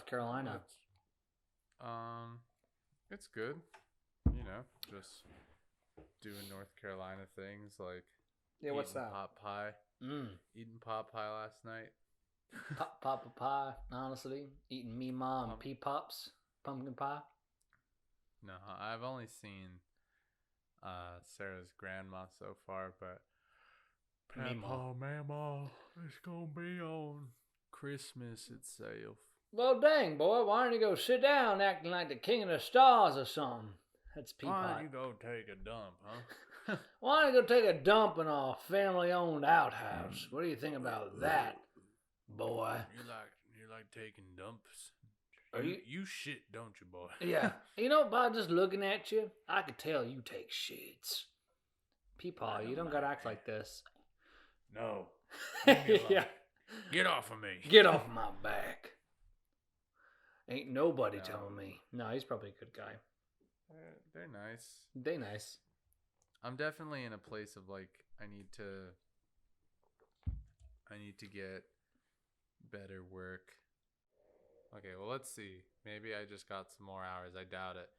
South Carolina? It's good. Just doing North Carolina things like Yeah, what's eating that? pot pie. Eating pot pie last night. Papa pie, honestly. Eating me mom Um, pea pops, pumpkin pie. No, I've only seen Sarah's grandma so far, but Papa, Mama, it's gonna be on Christmas itself. Well, dang, boy, why don't you go sit down acting like the king of the stars or something? That's Why Peapot. don't you go take a dump, huh? Why don't you go take a dump in our family-owned outhouse? What do you think about that, boy? You like taking dumps? Are You shit, don't you, boy? Yeah. You know, by just looking at you, I could tell you take shits. Peepaw, you don't gotta act like this. No. Yeah. Get off of me. Get off my back. Ain't nobody telling me. No, he's probably a good guy. They're nice. They nice. I'm definitely in a place of like I need to get better work. Okay, well let's see. Maybe I just got some more hours. I doubt it.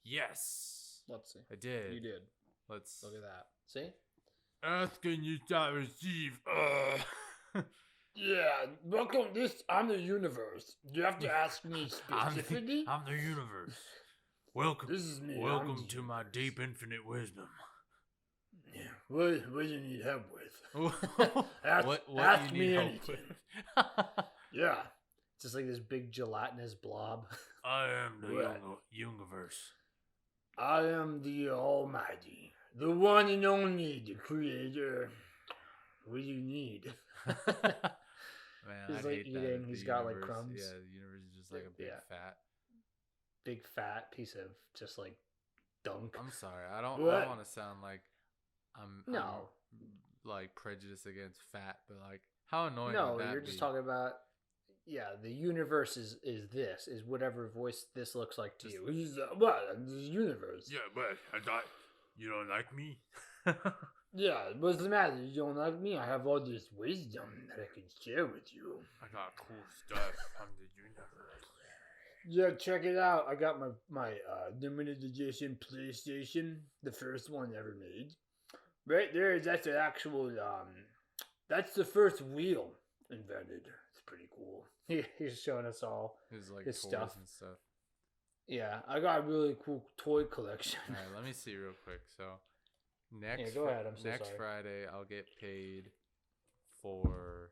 Yes. Let's see. I did. You did. Let's Look at that. See? ask and you shall receive. Yeah, welcome this. I'm the universe. You have to ask me specifically. I'm the universe. Welcome. This is me. Welcome to my deep infinite wisdom. Yeah. What do you need help with? what ask you me need help anything. with? Yeah. It's just like this big gelatinous blob. I am the What? universe. I am the Almighty, the one and only, the Creator. What do you need? Man, He's I like hate that. eating. The He's got like universe- crumbs. Yeah, the universe is just like a big Big fat piece of just like dunk. I'm sorry. I don't What? want to sound like I'm No. like prejudiced against fat, but like how annoying No, would that you're be? just talking about. Yeah, the universe is this is whatever voice this looks like to you. He's what the universe. Yeah, but I thought you don't like me. Yeah, what's the matter? You don't like me? I have all this wisdom that I can share with you. I got cool stuff. I'm the universe. Yeah, check it out. I got my limited edition PlayStation, the first one ever made. Right there, that's an actual that's the first wheel invented. It's pretty cool. He's showing us all His like his toys stuff. and stuff. Yeah, I got a really cool toy collection. All right, let me see real quick. So next Yeah, go ahead. I'm so next sorry. Friday I'll get paid for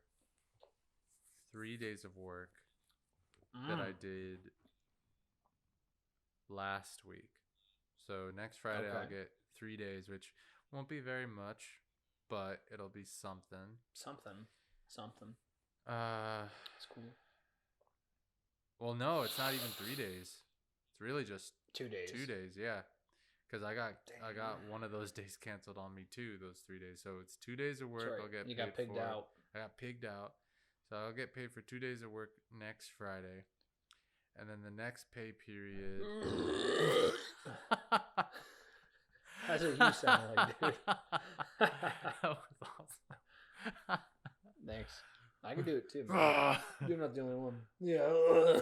3 days of work that I did last week. So next Friday I'll Okay. get 3 days, which won't be very much, but it'll be something. Something. Uh, It's cool. well, no, it's not even 3 days. It's really just 2 days. 2 days, yeah. Because I got Damn. one of those days canceled on me too. Those 3 days, so it's 2 days of work. That's right. I'll get You paid got pigged for. out. I got pigged out, so I'll get paid for 2 days of work next Friday, and then the next pay period. That's what you sound like, dude. That was awesome. Thanks. I can do it too, man. You're not the only one. Yeah.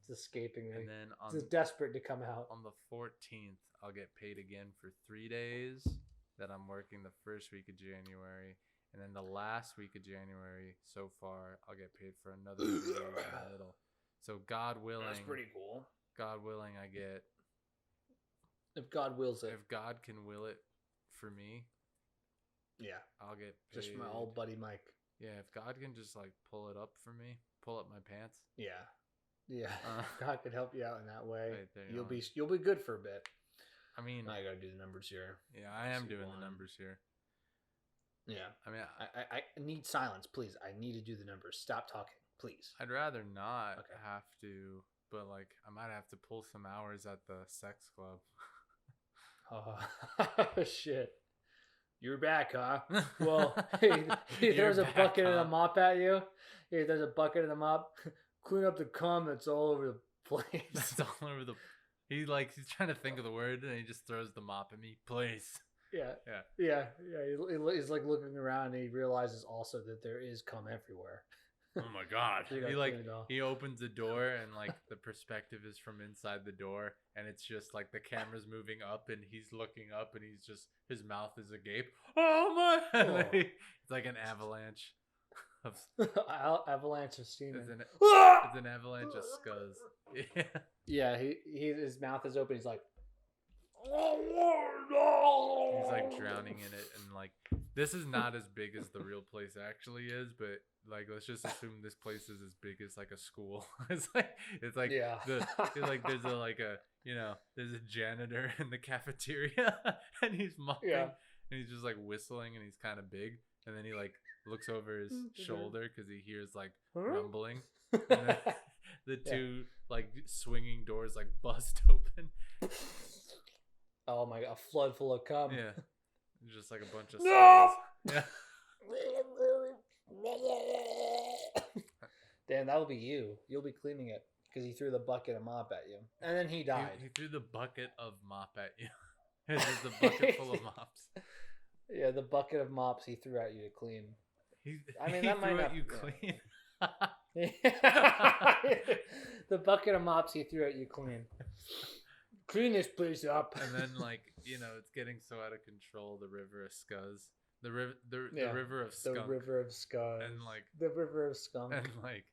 It's escaping me. and then It's desperate to come out. on the 14th, I'll get paid again for 3 days that I'm working the first week of January. And then the last week of January so far, I'll get paid for another 3 days in the middle. So God willing, That's pretty cool. God willing, I get, If God wills it. if God can will it for me, Yeah. I'll get paid. Just my old buddy Mike. Yeah, if God can just like pull it up for me, pull up my pants. Yeah. Yeah. If God could help you out in that way. Right there, You'll be good for a bit. I mean, Now I gotta do the numbers here. yeah, I am see doing one. the numbers here. Yeah. I mean, I need silence, please. I need to do the numbers. Stop talking, please. I'd rather not Okay. have to, but like I might have to pull some hours at the sex club. Oh, shit. You're back, huh? Well, he You're throws a back, bucket and huh? a mop at you. He throws a bucket and a mop. Clean up the cum that's all over the place. It's all over the. He's trying to think of the word and he just throws the mop at me. Please. Yeah. Yeah. Yeah. He's like looking around and he realizes also that there is cum everywhere. Oh my god. You gotta He like clean it off. he opens the door and like the perspective is from inside the door and it's just like the camera's moving up and he's looking up and he's just his mouth is agape. Oh my Oh. It's like an avalanche of Avalanche of steam. it's an avalanche of scuzz. Yeah. Yeah, his mouth is open. He's like, He's like drowning in it and like this is not as big as the real place actually is, but like let's just assume this place is as big as like a school. it's like yeah. there's there's a janitor in the cafeteria and he's mopping Yeah. and he's just like whistling and he's kind of big and then he like looks over his shoulder because he hears like rumbling and then the two like swinging doors like bust open. Oh my god, a flood full of cum. Yeah. Just like a bunch of No! skulls. Yeah. Dan, that'll be you. You'll be cleaning it because he threw the bucket of mop at you. And then he died. He threw the bucket of mop at you. This is the bucket full of mops. Yeah, the bucket of mops he threw at you to clean. I mean, he that might threw not at you yeah. clean. The bucket of mops he threw at you clean. Clean this place up. And then, like, it's getting so out of control. The river of scuzz, the river of The skunk, river of scum. and like the river of skunk. and like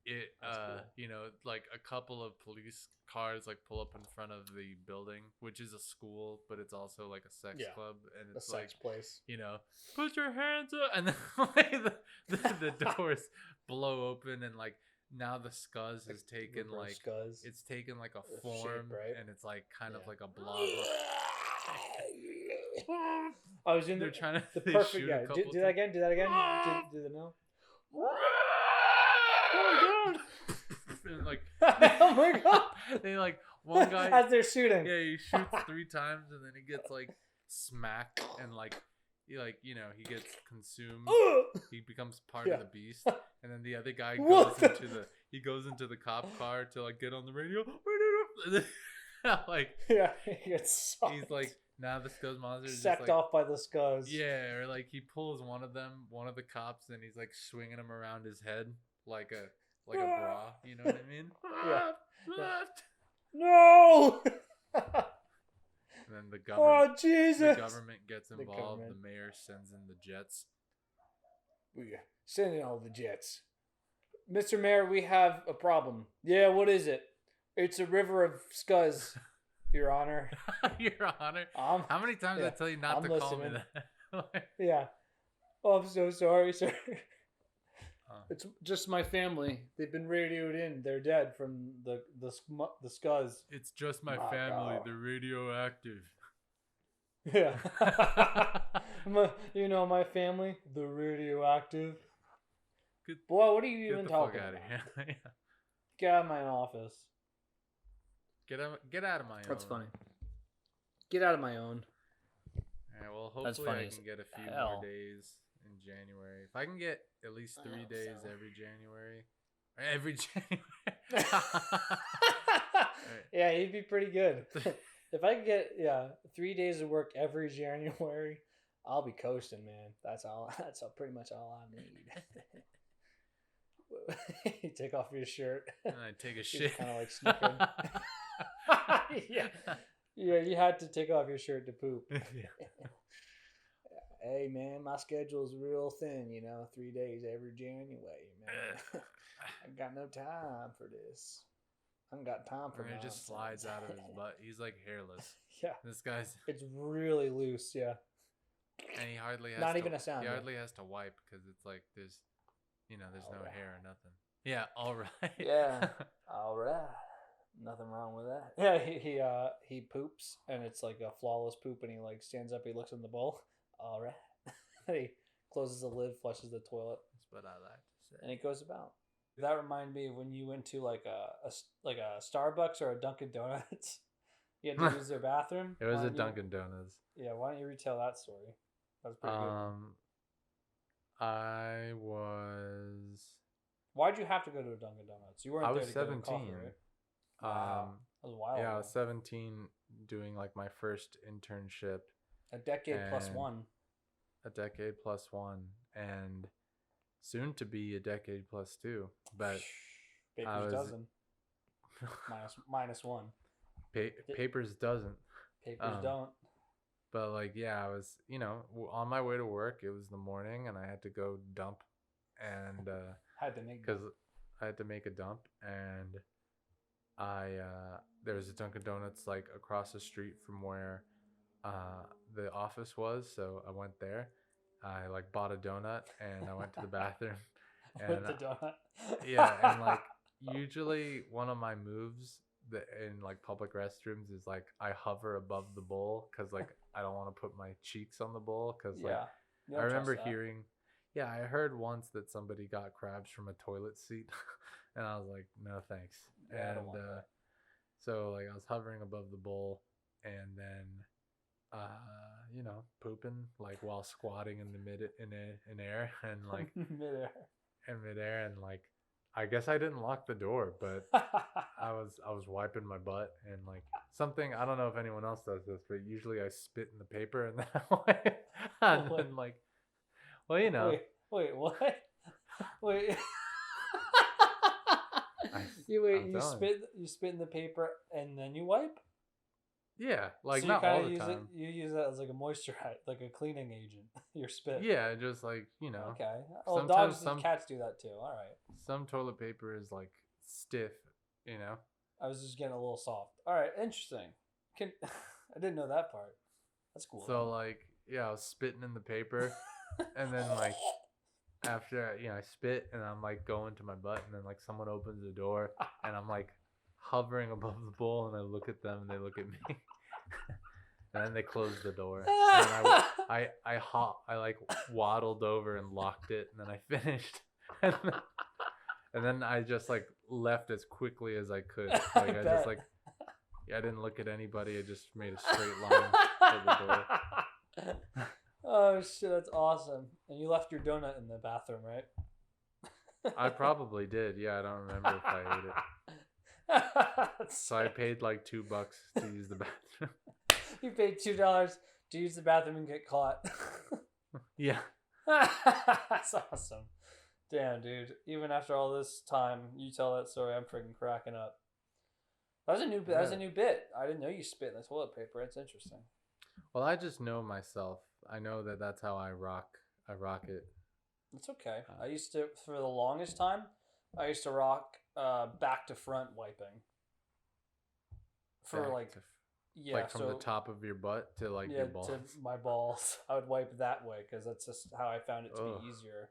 it, That's cool. like a couple of police cars like pull up in front of the building, which is a school, but it's also like a sex Yeah. club, and The it's like sex place. put your hands up, and then like, the doors blow open, and like now the scuzz has taken River of like scuzz. it's taken like a shape, form, right? and it's like kind of Yeah. like a blob. Of, I was in they're trying to the they perfect. shoot a Yeah, couple do that again. Do that again. Do the no. Oh my god! And, like, Oh my god! they like one guy. As they're shooting. Yeah, he shoots 3 times and then he gets like smacked and like he gets consumed. He becomes part Yeah. of the beast, and then the other guy What? goes into the cop car to like get on the radio. Like Yeah, he gets sucked. he's like now the Scuzz monster is just sacked like off by the scuzz. yeah, or like he pulls one of the cops, and he's like swinging him around his head like a bra. You know what I mean? Yeah. Left. No! And then the Oh government, Jesus! gets The involved. government. The mayor sends in the jets. We send in all the jets. Mr. Mayor, we have a problem. Yeah, what is it? It's a river of scuzz, Your Honor. Your Honor. Um, How many times yeah, I tell you not I'm to call me listening. that? yeah. Oh, I'm so sorry, sir. Oh. It's just my family. They've been radioed in. They're dead from the scuzz. It's just my Oh, family. no. They're radioactive. Yeah. My family, the radioactive. Good. Boy, what are you Get even the talking fuck out about? of here. Get out of my office. Get out of my own. That's funny. Get out of my own. Yeah, well, That's hopefully funny I as can get a few hell. more days in January. If I can get at least 3 hope days so. every January. Every January. Yeah, he'd be pretty good. If I could get 3 days of work every January, I'll be coasting, man. That's pretty much all I need. You take off your shirt. And I take a He's shit. kinda like sniffing. Yeah, you had to take off your shirt to poop. Hey man, my schedule's real thin, 3 days every January, man. I got no time for this. I ain't got time for And it just slides out of his butt. He's like hairless. Yeah, This guy's it's really loose, yeah. and he hardly has Not to, even a sound, He though. hardly has to wipe because it's like there's no Alright. hair or nothing. Yeah, all right. Yeah. All right. Nothing wrong with that. Yeah, he poops and it's like a flawless poop and he like stands up, he looks in the bowl. All right. He closes the lid, flushes the toilet, That's what I like to say. and it goes about. That reminded me of when you went to like a Starbucks or a Dunkin' Donuts. You had to use their bathroom. It was Why a don't you- Dunkin' Donuts. Yeah, why don't you retell that story? That was pretty good. I was Why'd you have to go to a Dunkin' Donuts? You weren't I there was to get a 17. coffee, right? Wow. That was a while Yeah, I ago. was 17 doing like my first internship, A decade plus and- one. a decade plus one, and soon to be a decade plus too. But I Papers was dozen. Minus one. papers doesn't. Papers don't. But like, yeah, I was, on my way to work. It was the morning, and I had to go dump, and Had to make because I had to make a dump, and there was a Dunkin' Donuts like across the street from where the office was, so I went there. I like bought a donut, and I went to the bathroom, with and the donut. yeah, and like usually one of my moves in like public restrooms is like I hover above the bowl because like I don't want to put my cheeks on the bowl because like Yeah. You I don't remember trust that. hearing, yeah, I heard once that somebody got crabs from a toilet seat, and I was like, no thanks. Yeah, I don't And want that. so like I was hovering above the bowl, and then pooping like while squatting in the in air and like Midair. in midair, and like I guess I didn't lock the door, but I was wiping my butt, and like something, I don't know if anyone else does this, but usually I spit in the paper and then and then like, well, Wait, what? Wait. I'm telling You spit in the paper and then you wipe? yeah, like So not you all kinda the use time. it, you use that as like a moisturizer, like a cleaning agent. Your spit. Yeah, just like Okay. Oh, sometimes dogs and cats do that too. All right. some toilet paper is like stiff, I was just getting a little soft. All right, interesting. I didn't know that part. That's cool. So like, yeah, I was spitting in the paper, and then like after I spit, and I'm like going to my butt, and then like someone opens the door, and I'm like hovering above the bowl, and I look at them, and they look at me, and then they close the door, and then I like waddled over and locked it, and then I finished, and then I just like left as quickly as I could. Like I bet. just like, I didn't look at anybody. I just made a straight line to the door. Oh shit, that's awesome. And you left your donut in the bathroom, right? I probably did. Yeah, I don't remember if I ate it. So I paid like $2 to use the bathroom. You paid $2 to use the bathroom and get caught. Yeah. That's awesome. Damn, dude. Even after all this time, you tell that story, I'm freaking cracking up. That was a new bit. I didn't know you spit in the toilet paper. It's interesting. Well, I just know myself. I know that that's how I rock it. It's okay. I used to, for the longest time, I used to rock back to front wiping. For Back like, to- yeah, like from so, the top of your butt to like yeah, your balls. to my balls. I would wipe that way because that's just how I found it to Ugh. be easier.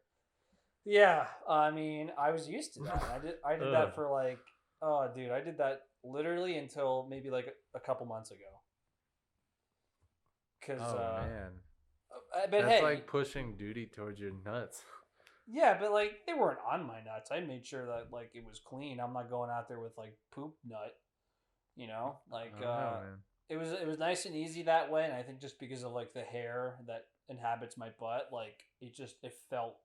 Yeah, I mean, I was used to that. I did that Ugh. for like, oh, dude, I did that literally until maybe like a couple months ago. Cause, Oh man, but that's hey, like pushing duty towards your nuts. yeah, but like they weren't on my nuts. I made sure that like it was clean. I'm not going out there with like poop nut. Like I don't know, man. it was nice and easy that way. And I think just because of like the hair that inhabits my butt, like it felt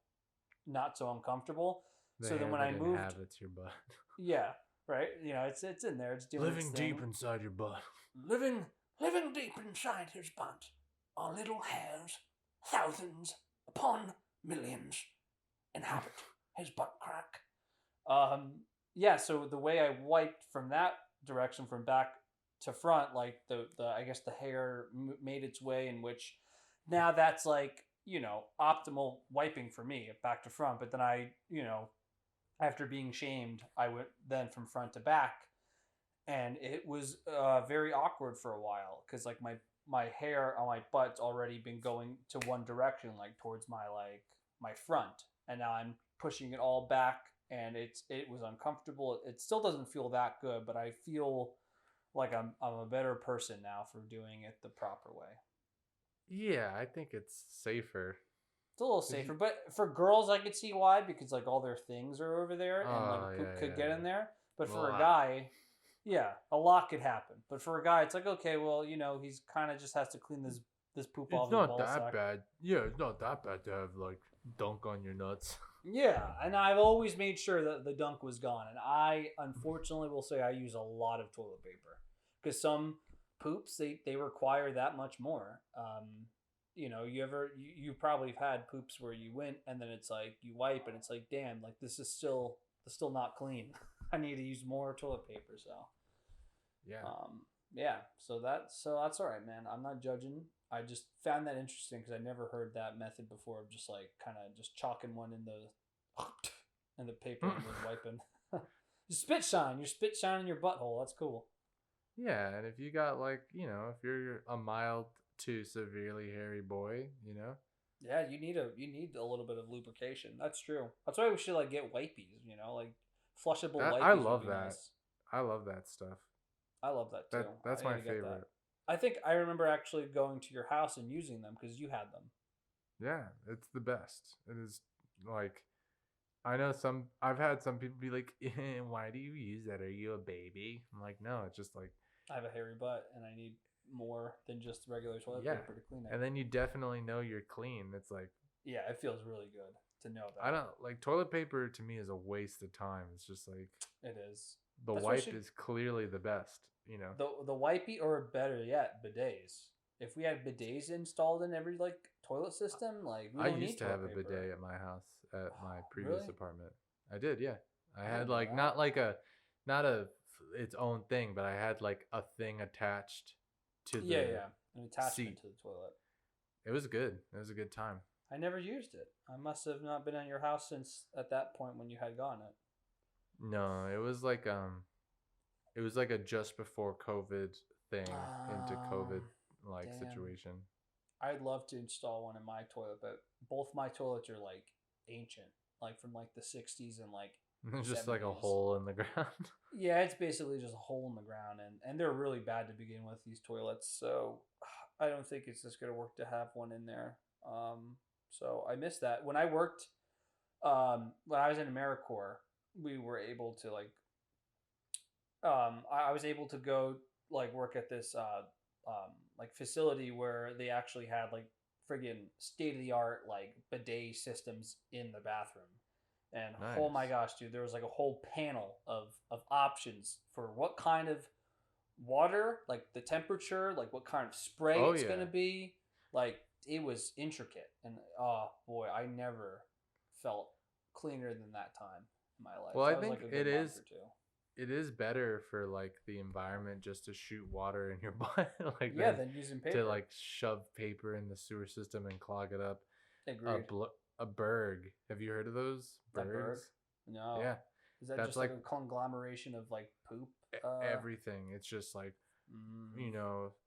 not so uncomfortable. The So then hair when I that moved, inhabits your butt, yeah, right. It's in there. It's doing its living thing. deep inside your butt. Living deep inside his butt are little hairs, thousands upon millions inhabit his butt crack. Yeah, so the way I wiped from that direction from back to front, like the I guess the hair made its way, in which now that's like, optimal wiping for me back to front. But then I, after being shamed, I went then from front to back, and it was very awkward for a while because like my hair on my butt's already been going to one direction, like towards my front, and now I'm pushing it all back, and it was uncomfortable. It still doesn't feel that good, but I feel like I'm a better person now for doing it the proper way. Yeah, I think it's safer. It's a little safer, but for girls, I could see why, because like all their things are over there, and like poop could get in there. But for a guy, yeah, a lot could happen. But for a guy, it's like, okay, well, he's kind of just has to clean this poop off It's his not ball that sack. bad. Yeah, it's not that bad to have like dunk on your nuts. Yeah, and I've always made sure that the dunk was gone. And I, unfortunately, will say I use a lot of toilet paper because some poops they require that much more. you probably have had poops where you went and then it's like you wipe and it's like, damn, like this is still not clean. I need to use more toilet paper. So Yeah. yeah, so that's all right, man. I'm not judging. I just found that interesting because I never heard that method before of just like kind of just chalking one in the paper and then wiping. You spit shine. You're spit shining your butthole. That's cool. Yeah, and if you got like, if you're a mild to severely hairy boy, Yeah, you need a little bit of lubrication. That's true. That's why we should like get wipies. Like flushable wipies. I would love be that. Nice. I love that stuff. I love that too. That's I need my to get that. favorite. I think I remember actually going to your house and using them because you had them. Yeah, it's the best. It is like I know I've had some people be like, "Why do you use that? Are you a baby?" I'm like, "No, it's just like I have a hairy butt and I need more than just regular toilet Yeah. paper to clean it. And then you definitely know you're clean. It's like Yeah, it feels really good to know that. I don't like toilet paper to me is a waste of time. It's just like It is. the That's why wipe is clearly the best, The wipey, or better yet, bidets. If we had bidets installed in every like toilet system, like we I don't need used to have a toilet paper. bidet at my house at my previous Really? apartment. I did, yeah. I I had didn't know like that. not a its own thing, but I had like a thing attached to the Yeah, an attachment seat. to the toilet. It was good. It was a good time. I never used it. I must have not been at your house since at that point when you had gotten it. No, it was like a just before COVID thing into COVID like Damn. situation. I'd love to install one in my toilet, but both my toilets are like ancient, like from like the 60s and like Just like a 70s. hole in the ground. Yeah, it's basically just a hole in the ground, and they're really bad to begin with, these toilets. So I don't think it's just gonna work to have one in there. So I miss that. When I worked, when I was in AmeriCorps, we were able to like, I was able to go like work at this like facility where they actually had like friggin' state of the art like bidet systems in the bathroom. And oh my Nice. gosh, dude, there was like a whole panel of options for what kind of water, like the temperature, like what kind of spray Oh, it's yeah. gonna be. Like it was intricate, and oh boy, I never felt cleaner than that time in my life. Well, I That was think like a good it month is or two. it is better for like the environment just to shoot water in your butt like Yeah, than than using paper. to like shove paper in the sewer system and clog it up. Agreed. A berg. Have you heard of those A berg? bergs? No. Yeah, Is that that's just like like a conglomeration of like poop? everything. It's just like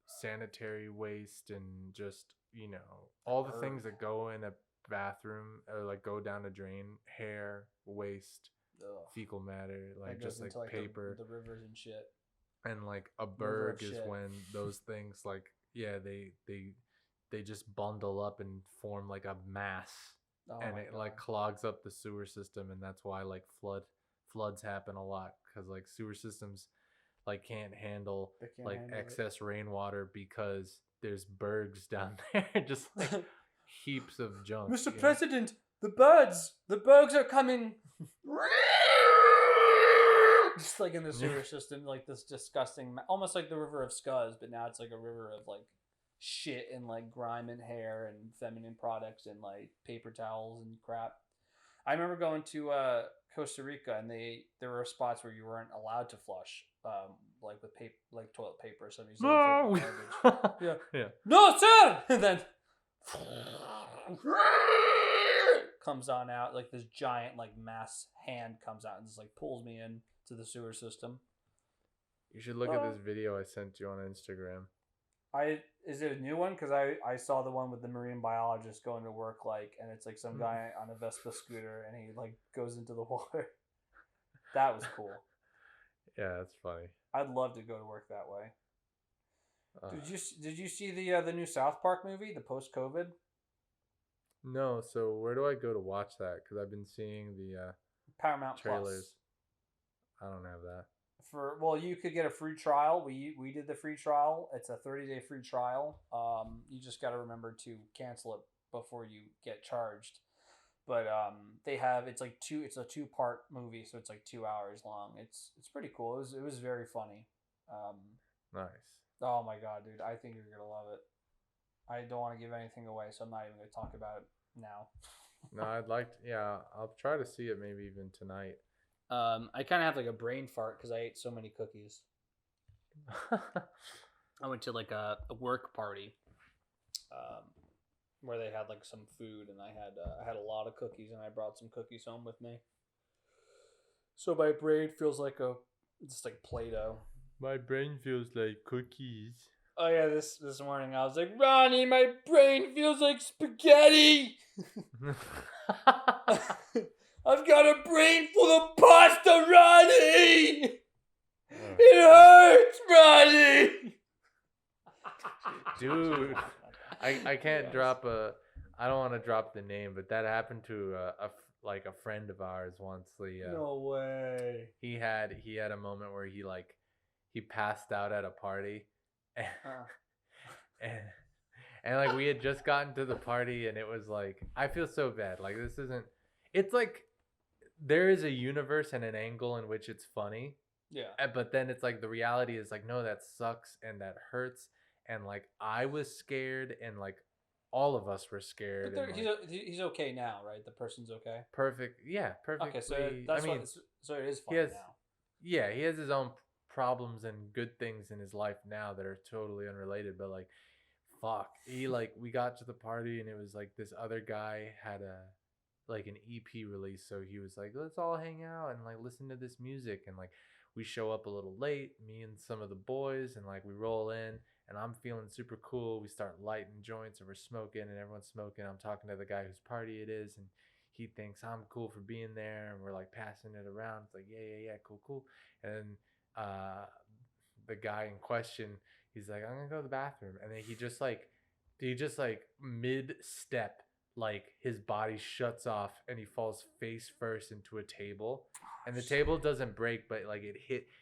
sanitary waste and just all the things berg. that go in a bathroom or like go down a drain: hair, waste, Ugh. fecal matter, That like goes just like into like paper. the rivers and shit. And like a River of berg is shit. when those things like they just bundle up and form like a mass, Oh and my it God. like clogs up the sewer system, and that's why like floods happen a lot, because like sewer systems like can't handle They can't like handle it. excess rainwater because there's bergs down there, just like heaps of junk. Mr. you know? President, the birds are coming. Just like in the sewer system, like this disgusting, almost like the river of scuzz, but now it's like a river of like shit and like grime and hair and feminine products and like paper towels and crap. I remember going to Costa Rica, and there were spots where you weren't allowed to flush, like with paper, like toilet paper. So you No. garbage. Yeah. Yeah. No, sir. And then comes on out like this giant like mass hand comes out and just like pulls me in to the sewer system. You should look at this video I sent you on Instagram. Is it a new one? Because I saw the one with the marine biologist going to work, like, and it's like some guy on a Vespa scooter and he like goes into the water. That was cool. Yeah, that's funny. I'd love to go to work that way. Did you see the new South Park movie, the post COVID? No, so where do I go to watch that? Because I've been seeing the Paramount trailers. Plus. I don't have that. Well, you could get a free trial. We did the free trial. It's a 30-day free trial. You just got to remember to cancel it before you get charged. But it's a 2-part movie, so it's like 2 hours long. It's pretty cool. It was very funny. Nice. Oh my God, dude, I think you're gonna love it. I don't want to give anything away, so I'm not even going to talk about it now. No, I'd like to, yeah, I'll try to see it maybe even tonight. I kind of have like a brain fart because I ate so many cookies. I went to like a work party where they had like some food, and I had a lot of cookies, and I brought some cookies home with me. So my brain feels like just like Play-Doh. My brain feels like cookies. Oh yeah, this morning I was like, Ronnie, my brain feels like spaghetti. I've got a brain full of pasta, Ronnie. It hurts, Ronnie. Dude, I can't drop I don't want to drop the name, but that happened to a friend of ours once. No way. He had a moment where he passed out at a party, and, and like we had just gotten to the party, and it was like, I feel so bad. Like, this isn't. It's like there is a universe and an angle in which it's funny. Yeah. But then it's like the reality is like, no, that sucks and that hurts, and like I was scared, and like all of us were scared. But and, like, he's okay now, right? The person's okay. perfect. Yeah, perfectly. Okay, so that's so it is funny has- now. Yeah, he has his own problems and good things in his life now that are totally unrelated, but like, fuck, we got to the party, and it was like this other guy had an EP release, so he was like, let's all hang out and like listen to this music, and like we show up a little late, me and some of the boys, and like we roll in, and I'm feeling super cool. We start lighting joints, and we're smoking, and everyone's smoking. I'm talking to the guy whose party it is, and he thinks I'm cool for being there, and we're like passing it around. It's like, yeah, cool. And the guy in question, he's like, I'm gonna go to the bathroom, and then he just like mid step, like his body shuts off, and he falls face first into a table, and the table doesn't break, but like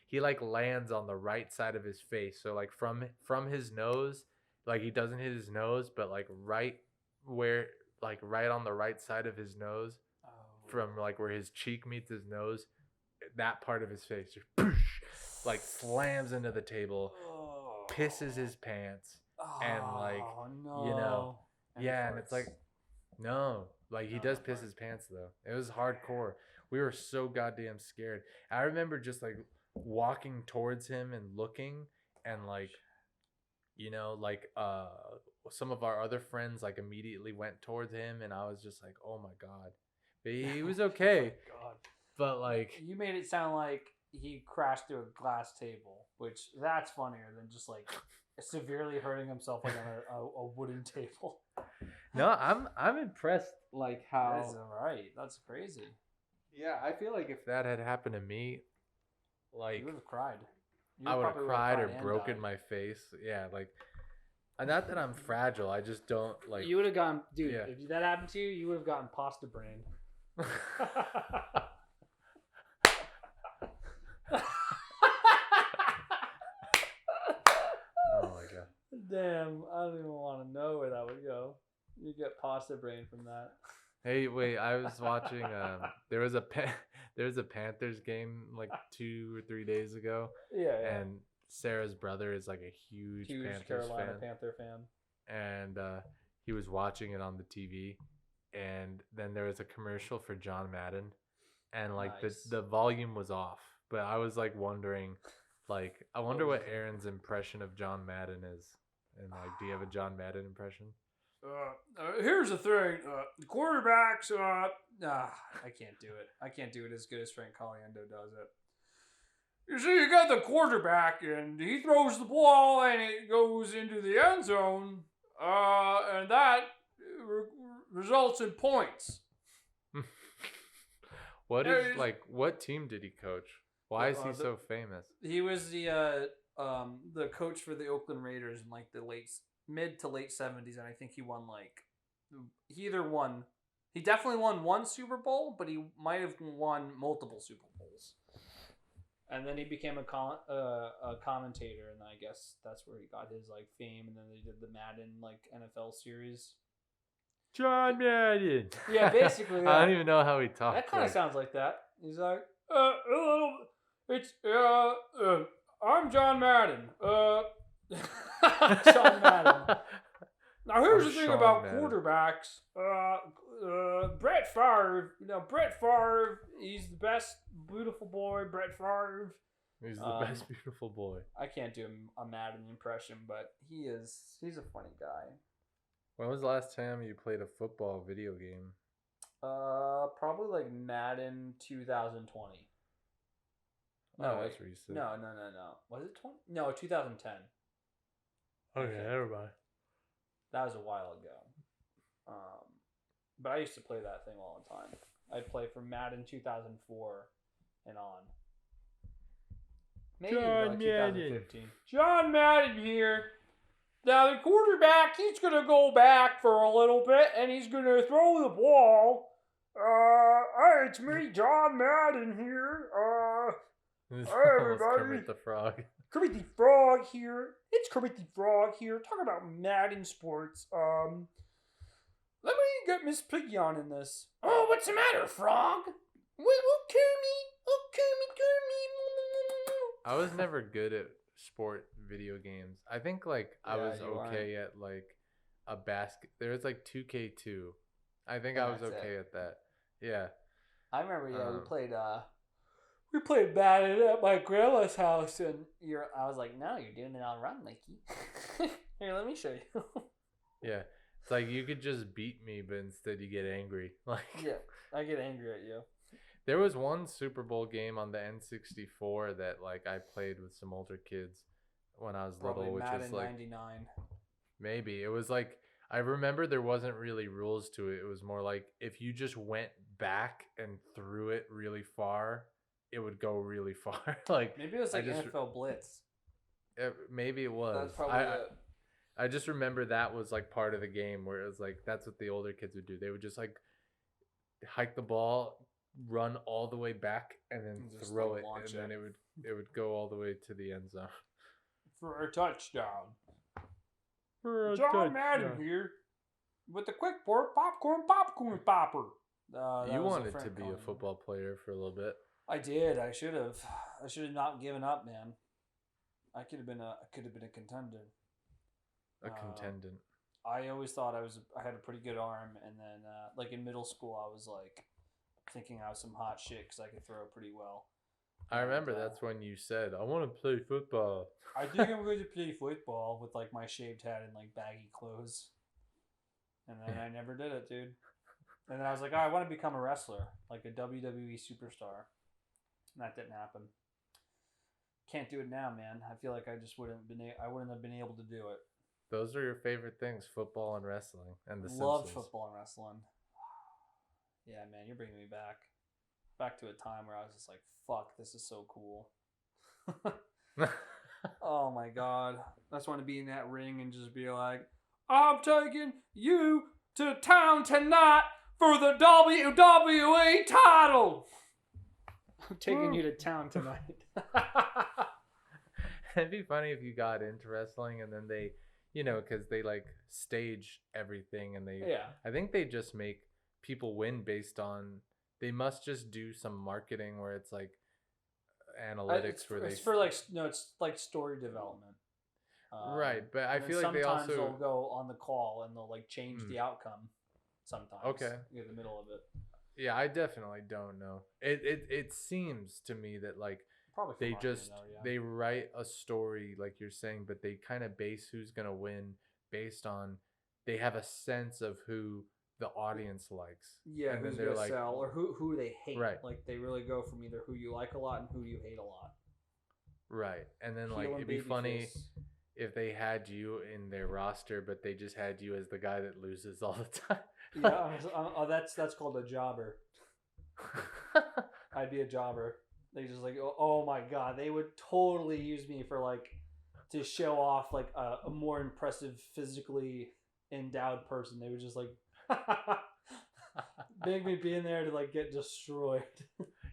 he like lands on the right side of his face, so like from his nose, like he doesn't hit his nose, but like right on the right side of his nose, from like where his cheek meets his nose, that part of his face just like slams into the table, pisses his pants, and like, no. you know, And yeah, and it's farts. like, no, like he does piss his pants though. It was hardcore. We were so goddamn scared. I remember just like walking towards him and looking, and like, you know, like some of our other friends like immediately went towards him, and I was just like, oh my god. But he was okay. Oh, God. But like, You made it sound like he crashed through a glass table, which that's funnier than just like severely hurting himself like on a wooden table. no, I'm impressed like how. That's alright. That's crazy. Yeah, I feel like if that had happened to me, like You would have cried. You I would have probably cried or and broken died. my face. Yeah, like, not that I'm fragile. I just don't like. You would have gotten, dude. Yeah. If that happened to you, you would have gotten pasta brain. Oh my god. Damn, I don't even want to know where that would go. You get pasta brain from that. Hey, wait! I was watching. There was a Panthers game like 2 or 3 days ago, Yeah. and Sarah's brother is like a huge Panthers Carolina fan, Panther fan. and he was watching it on the TV, and then there was a commercial for John Madden, and like Nice. the volume was off, but I was like wondering, like, I wonder what Aaron's impression of John Madden is, and like, do you have a John Madden impression? Here's the thing. The quarterbacks. I can't do it. I can't do it as good as Frank Caliendo does it. You see, you got the quarterback, and he throws the ball, and it goes into the end zone, and that results in points. What team did he coach? Why is he so famous? He was the coach for the Oakland Raiders in like the mid to late 70s, and I think he won he definitely won one Super Bowl, but he might have won multiple Super Bowls. And then he became a commentator, and I guess that's where he got his like fame. And then they did the Madden like NFL series. John Madden. Yeah, basically. I don't even know how he talks. That kind of sounds like that. He's like, I'm John Madden. John Madden. Now here's Or the thing Sean about Madden. quarterbacks. Brett Favre. Brett Favre. He's the best beautiful boy. Brett Favre. He's the best beautiful boy. I can't do a Madden impression, but he's a funny guy. When was the last time you played a football video game? Probably like Madden 2020. Oh, that's recent. No. Was it 20? No, 2010. Okay, never mind. That was a while ago. But I used to play that thing all the time. I'd play from Madden 2004 and on. Maybe John like Madden. 2015. John Madden here. Now the quarterback, he's gonna go back for a little bit and he's gonna throw the ball. Hey, it's me, John Madden here. This Hey, was everybody. Kermit the Frog. Kermit the Frog here. It's Kermit the Frog here. Talking about Madden sports. Let me get Miss Piggy on in this. Oh, what's the matter, Frog? Kermit. Oh, Kermit. I was never good at sport video games. I think like I Yeah, was you okay at like a basket. There was like 2K2. I think I was That's okay it. at that. Yeah. I remember, we Um, played Madden at my grandma's house, and I was like, no, you're doing it all wrong, Mikey. Here, let me show you. Yeah. It's like you could just beat me, but instead you get angry. Like Yeah, I get angry at you. there was one Super Bowl game on the N64 that like I played with some older kids when I was Probably little, which Madden was like 99. maybe it was like I remember there wasn't really rules to it. It was more like if you just went back and threw it really far, it would go really far. Like Maybe it was I like just- NFL Blitz. maybe it was. That's probably it. I just remember that was like part of the game where it was like that's what the older kids would do. They would just like hike the ball, run all the way back, and then And just, throw like, it, and launch then it. it would go all the way to the end zone. For a touchdown. John Madden here with the quick pour popcorn popper. That You was wanted friend to be calling a me. football player for a little bit. I did. I should have. I should have not given up, man. I could have been a contender. A contendant. I always thought I had a pretty good arm, and then like in middle school, I was like thinking I was some hot shit because I could throw pretty well. I remember and, that's when you said, "I want to play football." I think I'm going to play football with like my shaved head and like baggy clothes. And then I never did it, dude. And then I was like, oh, I want to become a wrestler, like a WWE superstar. And that didn't happen. Can't do it now, man. I feel like I just wouldn't have been able to do it. Those are your favorite things: football and wrestling, and the Love Simpsons. football and wrestling. Yeah, man, you're bringing me back to a time where I was just like, fuck, this is so cool. Oh my god. I just want to be in that ring and just be like, I'm taking you to town tonight for the WWE title. I'm taking you to town tonight. It'd be funny if you got into wrestling and then they, because they like stage everything and they, Yeah. I think they just make people win based on, they must just do some marketing where it's like analytics It's like story development. Right, but I and then feel like they sometimes also they'll go on the call and they'll like change the outcome. Sometimes. Okay. In the middle of it. Yeah, I definitely don't know. It seems to me that like Probably. for they marketing, just though, yeah. they write a story like you're saying, but they kind of base who's gonna win based on they have a sense of who the audience likes. Yeah, and who's then gonna they're like, sell or who they hate. Right. Like they really go from either who you like a lot and who you hate a lot. right, and then like Heel and it'd be funny babyface. if they had you in their roster, but they just had you as the guy that loses all the time. Yeah, that's called a jobber. I'd be a jobber. They just like, oh my god, they would totally use me for like to show off like a more impressive physically endowed person. They would just like make me be in there to like get destroyed.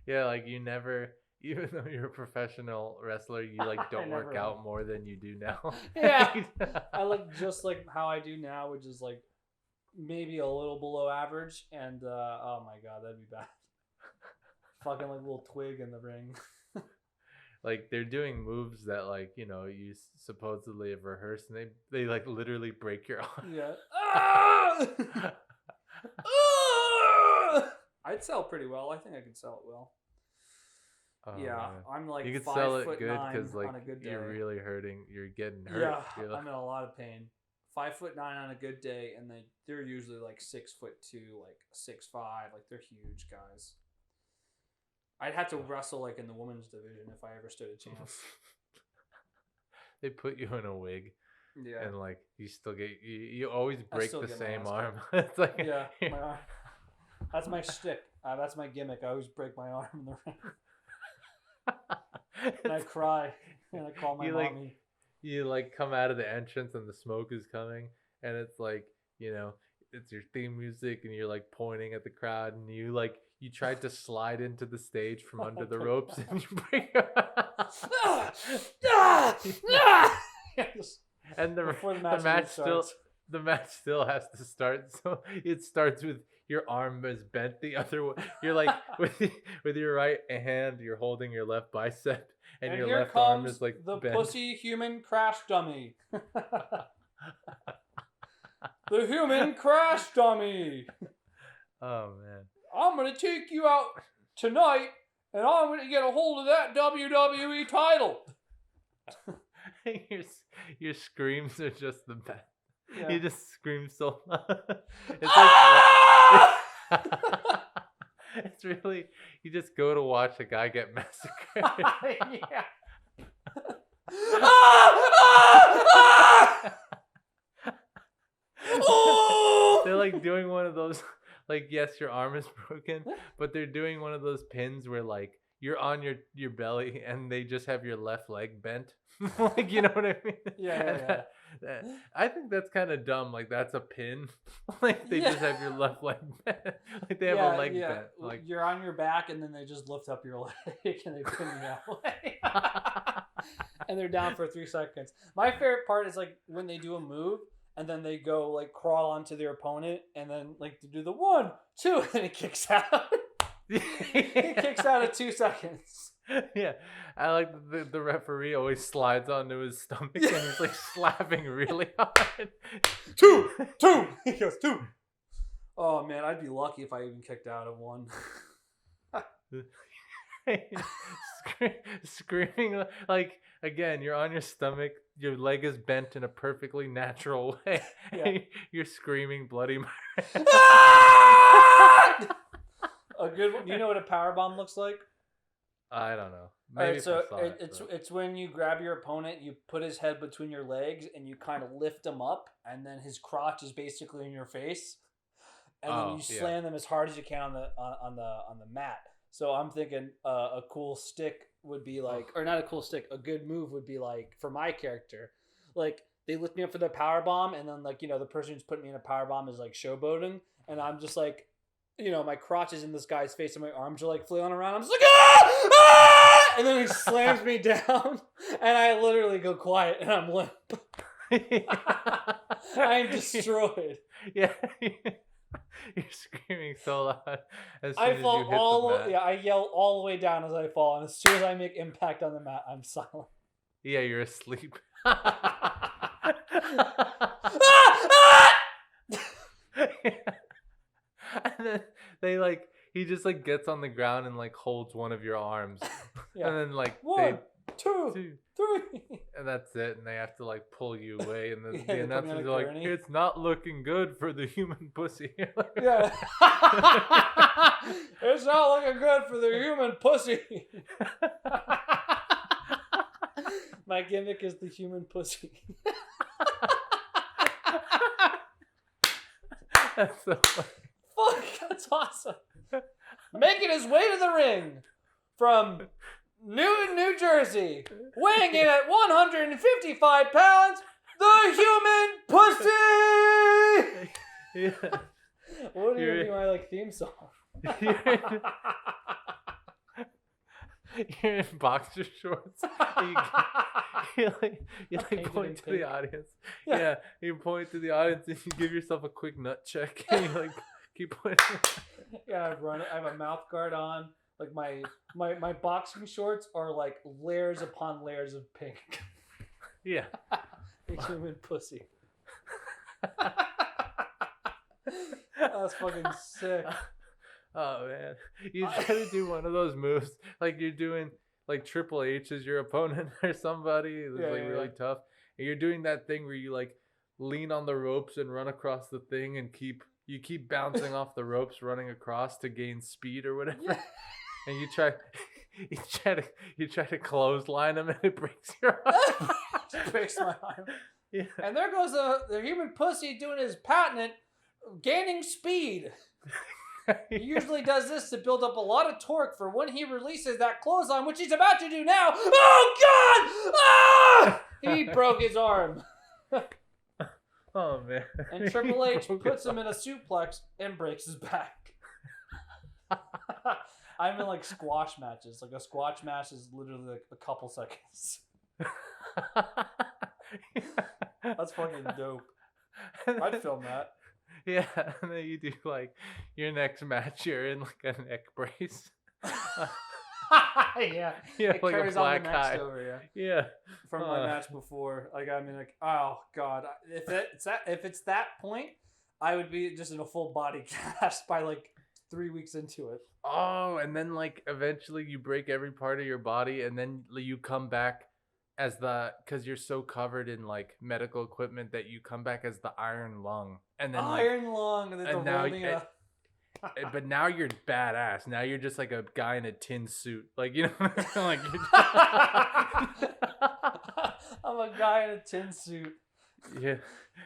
Yeah, like you never, even though you're a professional wrestler, you like I don't work never out have. more than you do now. Yeah. I look just like how I do now, which is like maybe a little below average. And oh my god, that'd be bad. Fucking like a little twig in the ring. like they're doing moves that like you supposedly have rehearsed, and they like literally break your arm. Yeah. Ah! Ah! I'd sell pretty well. I think I could sell it well. Oh, Yeah, man. I'm like You could 5 sell it foot good 9 because like on a good day. you're really hurting. You're getting hurt. Yeah, You're like- I'm in a lot of pain. 5'9" on a good day, and they're usually like 6'2", like 6'5", like they're huge guys. I'd have to wrestle like in the women's division if I ever stood a chance. They put you in a wig, Yeah, and like you still get you always I break still the get my same ass arm. It's like yeah, my arm. That's my shtick. That's my gimmick. I always break my arm in the ring, and I cry, and I call my You, mommy. like, you like come out of the entrance and the smoke is coming, and it's like it's your theme music, and you're like pointing at the crowd, and you tried to slide into the stage from under the ropes, and you break your Yes. and Before the the match match even still starts. the match still has to start, so it starts with your arm is bent the other way. You're like with your right hand you're holding your left bicep, and your here left arm comes is like the bent. pussy human crash dummy. The human crash dummy. Oh man. I'm gonna take you out tonight, and I'm gonna get a hold of that WWE title. Your screams are just the best. Yeah. You just scream so loud. It's Ah! like it's really you just go to watch a guy get massacred. Yeah. Ah! Oh! They're like doing one of those, like, yes, your arm is broken, but they're doing one of those pins where like you're on your belly and they just have your left leg bent. Like, you know what I mean? Yeah. I think that's kind of dumb. Like, that's a pin. Like, they just have your left leg bent. Like, they have a leg bent. Like, you're on your back, and then they just lift up your leg and they pin you that way. And they're down for 3 seconds. My favorite part is like when they do a move and then they go like crawl onto their opponent and then like to do the 1, 2, and then it kicks out. It kicks out at 2 seconds. Yeah, I like the referee always slides onto his stomach and he's like slapping really hard. 2. He goes 2. Oh man, I'd be lucky if I even kicked out of one. Screaming like, again, you're on your stomach, your leg is bent in a perfectly natural way. Yeah. You're screaming bloody murder. A good one. Do you know what a power bomb looks like? I don't know. All Maybe right, so if I saw it, but- it's when you grab your opponent, you put his head between your legs, and you kind of lift him up, and then his crotch is basically in your face, and then you slam them as hard as you can on the mat. So I'm thinking a cool stick would be like, or not a cool stick, a good move would be like for my character, like they lift me up for the power bomb, and then like the person who's putting me in a power bomb is like showboating, and I'm just like, my crotch is in this guy's face and my arms are like flailing around. I'm just like, ah! Ah! And then he slams me down and I literally go quiet and I'm limp. I'm destroyed. Yeah. You're screaming so loud as soon I as fall you hit all the the mat. yeah, I yell all the way down as I fall, and as soon as I make impact on the mat, I'm silent. Yeah, you're asleep. And then he just like gets on the ground and like holds one of your arms. Yeah. And then like 1, 2, two, 3. and that's it, and they have to like pull you away, and Yeah, the they put me on announcers a are like, gurney. it's not looking good for the human pussy. Yeah. It's not looking good for the human pussy. My gimmick is the human pussy. That's so funny. Fuck, that's awesome. Making his way to the ring from Newton, New Jersey, weighing in at 155 pounds, the human pussy! Yeah. What would You're- be my theme song? You're in boxer shorts. You Painted point in to pink. the audience. Yeah. Yeah, you point to the audience and you give yourself a quick nut check. And you keep pointing. Yeah, I have a mouth guard on. Like my boxing shorts are like layers upon layers of pink. Yeah. A human pussy. That's fucking sick. Oh man, you try to do one of those moves like you're doing like Triple H is your opponent or somebody that's Yeah, like yeah, really yeah. tough, and you're doing that thing where you like lean on the ropes and run across the thing and keep bouncing off the ropes, running across to gain speed or whatever, Yeah. and you try to clothesline him and it breaks your arm. Breaks my arm. Yeah. And there goes the human pussy doing his patent, gaining speed. He usually does this to build up a lot of torque for when he releases that clothesline, which he's about to do now. Oh God! Ah! He broke his arm. Oh man. And Triple H puts him in a suplex and breaks his back. I'm in like squash matches. Like a squash match is literally like a couple seconds. That's fucking dope. I'd film that. Yeah, and then you do like your next match, you're in like a neck brace. Yeah. Yeah, It like a carries on the black next eye. over, yeah. Yeah. From my match before. Like, I mean, like, oh God. If it's that point, I would be just in a full body cast by like 3 weeks into it. Oh, and then like eventually you break every part of your body, and then you come back as because you're so covered in like medical equipment that you come back as the Iron Lung, and then like, Iron Lung, and then and the now rolling but now you're badass. Now you're just like a guy in a tin suit, like you know, like I'm a guy in a tin suit. yeah.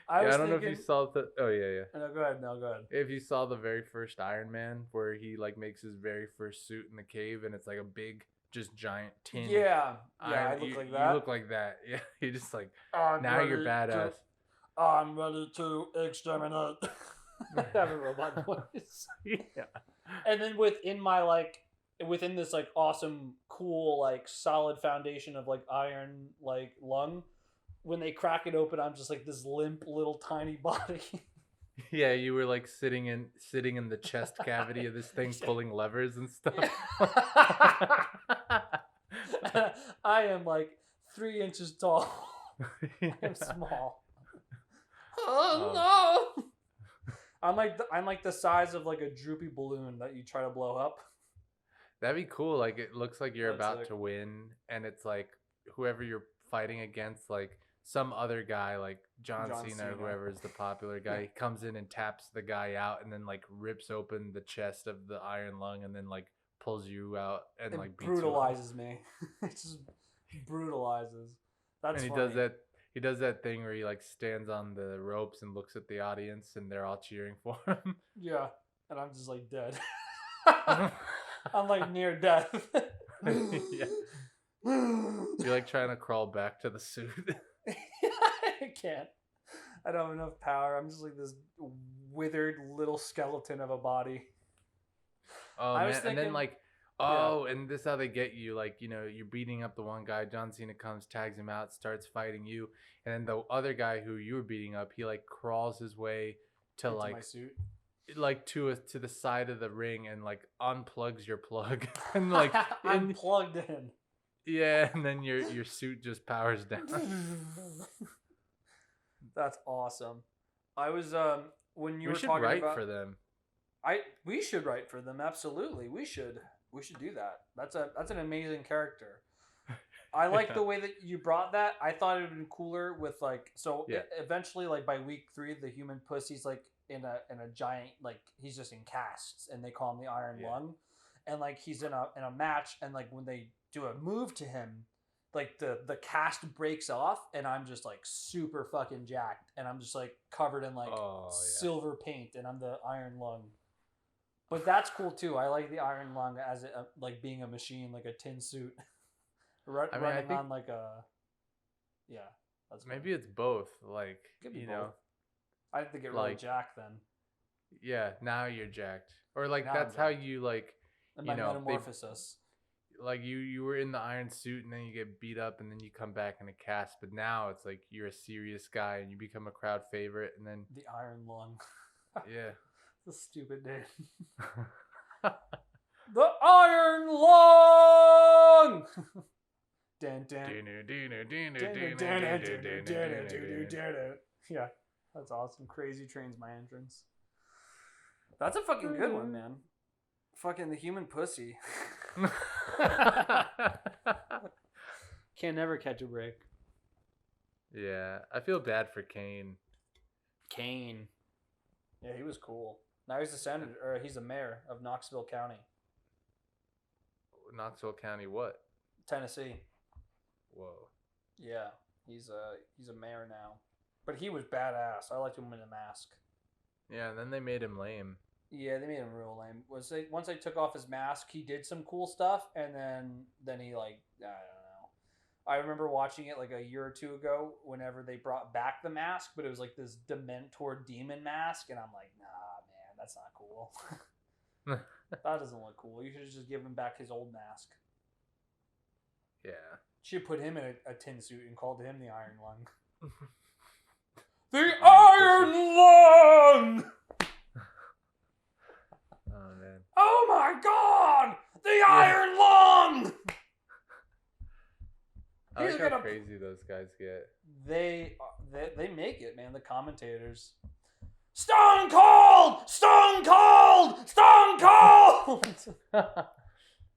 I don't know if you saw the. Oh yeah. No, go ahead. No, go ahead. If you saw the very first Iron Man, where he like makes his very first suit in the cave, and it's like a big, just giant tin. Yeah, I Iron, look you, like that. You look like that. Yeah, you're just like Now you're badass. I'm ready to exterminate. I have a robot voice. Yeah. And then within this like awesome, cool, like solid foundation of like iron like lung, when they crack it open, I'm just like this limp little tiny body. Yeah, you were like sitting in the chest cavity of this thing, pulling levers and stuff. I am like 3 inches tall. Yeah. I'm small. Oh no! I'm like the size of like a droopy balloon that you try to blow up. That'd be cool. Like it looks like you're That's about sick. to win, and it's like whoever you're fighting against, like some other guy, like John Cena or whoever is the popular guy, he comes in and taps the guy out, and then like rips open the chest of the Iron Lung, and then like pulls you out and It like beats you up. brutalizes me. It just brutalizes. That's And he funny. does that. He does that thing where he like stands on the ropes and looks at the audience, and they're all cheering for him. Yeah, and I'm just like dead. I'm like near death. Yeah. You're like trying to crawl back to the suit. I can't. I don't have enough power. I'm just like this withered little skeleton of a body. Oh I man, was and then thinking- like, oh, and this is how they get you. Like, you know, you're beating up the one guy. John Cena comes, tags him out, starts fighting you, and then the other guy who you were beating up, he like crawls his way to Into like my suit. like to the side of the ring and like unplugs your plug and like I'm and, plugged in. yeah, and then your suit just powers down. That's awesome. I was when you We were should talking write about for them. we should write for them. Absolutely, we should do that. That's an amazing character. I like Yeah. the way that you brought that. I thought it would have been cooler with like Yeah. eventually like by week 3 the human pussy's like in a giant like he's just in casts and they call him the Iron Yeah. Lung, and like he's in a match and like when they do a move to him, like the cast breaks off and I'm just like super fucking jacked and I'm just like covered in like Oh, yeah. silver paint and I'm the Iron Lung. But that's cool too. I like the Iron Lung as like being a machine, like a tin suit, I mean, I running think- on like a yeah. That's Maybe it's both. Like, Could be you both. know, I have to get really like- jacked then. yeah. Now you're jacked, or like Now I'm that's how jacked. you like. And You my know, they- metamorphosis. Like you were in the iron suit and then you get beat up and then you come back in a cast, but now it's like you're a serious guy and you become a crowd favorite and then The Iron Lung. yeah. It's a stupid name. The Iron Lung! Dun, dun. Yeah, that's awesome. Crazy Train's my entrance. That's a fucking good one, man. Fucking the human pussy. Can never catch a break. Yeah, I feel bad for Kane. Kane. Yeah, he was cool. Now he's the senator, or he's the mayor of Knoxville County, Knoxville County, what? Tennessee. Whoa. Yeah, he's a mayor now. But he was badass. I liked him in a mask. Yeah, and then they made him lame. Yeah, they made him real lame. Once they took off his mask, he did some cool stuff, and then he like I don't know. I remember watching it like a year or two ago. Whenever they brought back the mask, but it was like this Dementor demon mask, and I'm like, nah, man, that's not cool. That doesn't look cool. You should just give him back his old mask. Yeah. Should put him in a tin suit and called him the Iron Lung. The Iron Lung! Oh, man. Oh my god! The Iron Lung! I He's like how gonna- crazy those guys get. They make it, man. The commentators. Stone Cold! Stone Cold! Stone Cold!